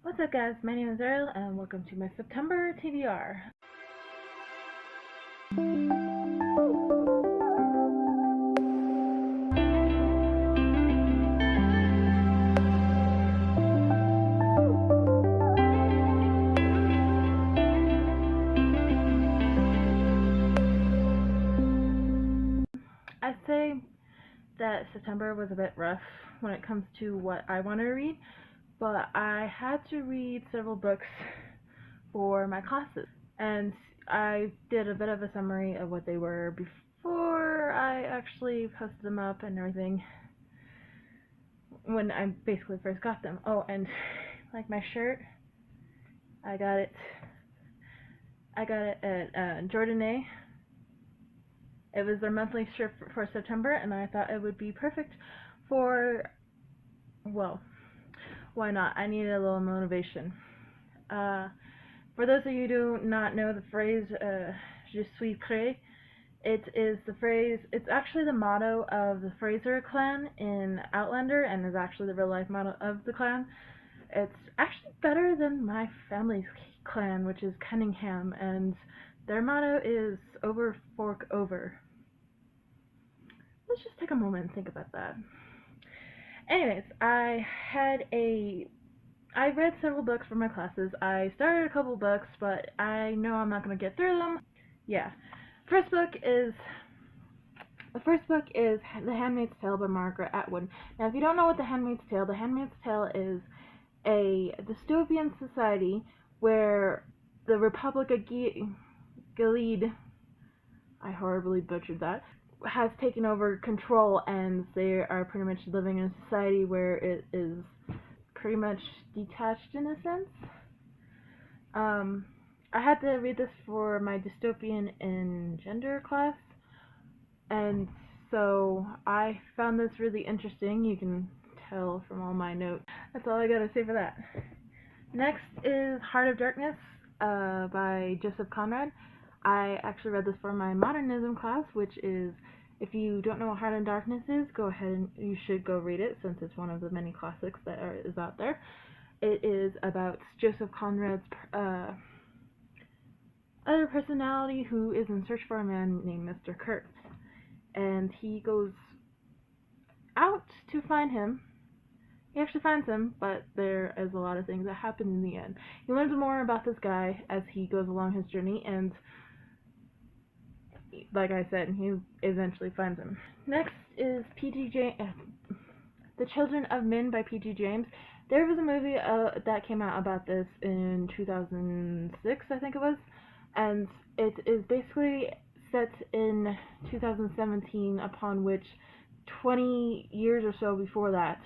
What's up guys, my name is Ariel and welcome to my September TBR. I'd say that September was a bit rough when it comes to what I want to read, but I had to read several books for my classes, and I did a bit of a summary of what they were before I actually posted them up and everything when I basically first got them. Oh, and like my shirt, I got it at Jordan. It was their monthly shirt for September, and I thought it would be perfect for, well, why not? I needed a little motivation. For those of you who do not know the phrase, je suis prêt, it is the phrase, it's actually the motto of the Fraser clan in Outlander, and is actually the real life motto of the clan. It's actually better than my family's clan, which is Cunningham, and their motto is over fork over. Let's just take a moment and think about that. Anyways, I read several books for my classes. I started a couple books, but I know I'm not going to get through them. Yeah. The first book is The Handmaid's Tale by Margaret Atwood. Now, if you don't know what The Handmaid's Tale is a dystopian society where the Republic of Gilead, I horribly butchered that, has taken over control, and they are pretty much living in a society where it is pretty much detached in a sense. I had to read this for my dystopian and gender class, and so I found this really interesting. You can tell from all my notes. That's all I gotta say for that. Next is Heart of Darkness by Joseph Conrad. I actually read this for my modernism class, which is, if you don't know what Heart of Darkness is, go ahead and you should go read it, since it's one of the many classics that is out there. It is about Joseph Conrad's other personality who is in search for a man named Mr. Kurtz, and he goes out to find him. He actually finds him, but there is a lot of things that happen in the end. He learns more about this guy as he goes along his journey, and like I said, he eventually finds him. Next is The Children of Men by P.G. James. There was a movie that came out about this in 2006, I think it was, and it is basically set in 2017, upon which 20 years or so before that,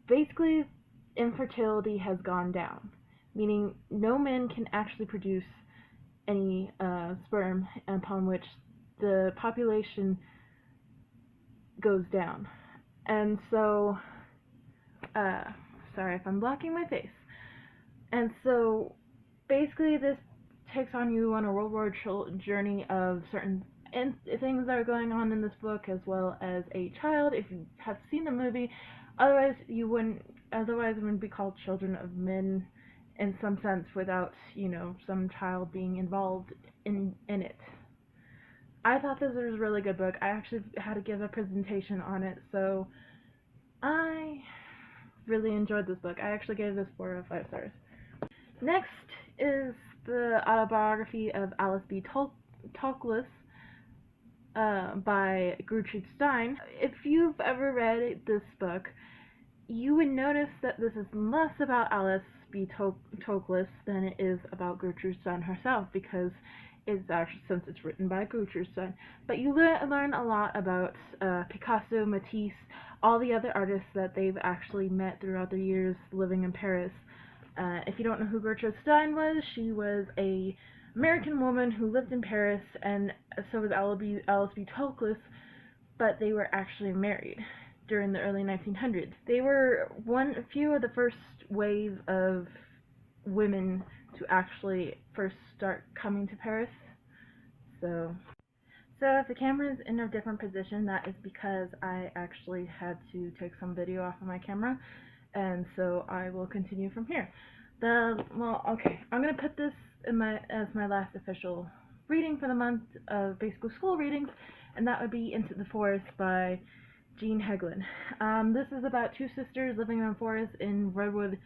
basically infertility has gone down, meaning no men can actually produce any sperm, upon which the population goes down. And so, sorry if I'm blocking my face. And so, basically this takes on you on a World War journey of certain things that are going on in this book, as well as a child, if you have seen the movie. Otherwise it wouldn't be called Children of Men in some sense, without, some child being involved in it. I thought this was a really good book. I actually had to give a presentation on it, so I really enjoyed this book. I actually gave this 4 out of 5 stars. Next is the autobiography of Alice B Toklas by Gertrude Stein. If you've ever read this book, you would notice that this is less about Alice B Toklas than it is about Gertrude Stein herself, because it's actually, since it's written by Gertrude Stein. But you learn a lot about Picasso, Matisse, all the other artists that they've actually met throughout their years living in Paris. If you don't know who Gertrude Stein was, she was a American woman who lived in Paris, and so was Alice B Toklas, but they were actually married during the early 1900s. They were a few of the first wave of women to actually first start coming to Paris. So if the camera is in a different position, that is because I actually had to take some video off of my camera, and so I will continue from here. Okay, I'm gonna put this as my last official reading for the month of basically school readings, and that would be Into the Forest by Jean Heglin. This is about two sisters living in a forest in Redwood,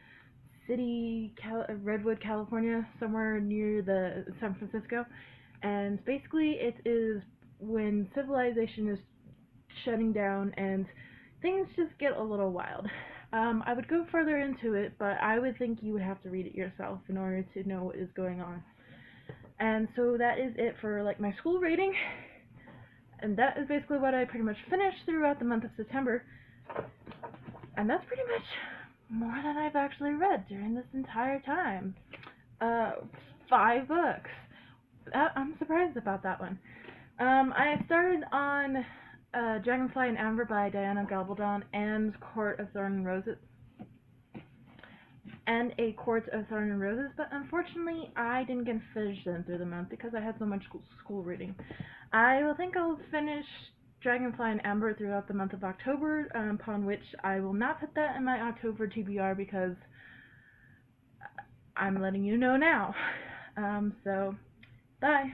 California, somewhere near the San Francisco, and basically it is when civilization is shutting down and things just get a little wild. I would go further into it, but I would think you would have to read it yourself in order to know what is going on. And so that is it for like my school reading, and that is basically what I pretty much finished throughout the month of September. And that's pretty much more than I've actually read during this entire time. 5 books. I'm surprised about that one. I started on Dragonfly and Amber by Diana Gabaldon and Court of Thorn and Roses. And A Court of Thorn and Roses, but unfortunately I didn't get to finish them through the month because I had so much school reading. I will think I'll finish Dragonfly and Amber throughout the month of October, upon which I will not put that in my October TBR because I'm letting you know now. So, bye.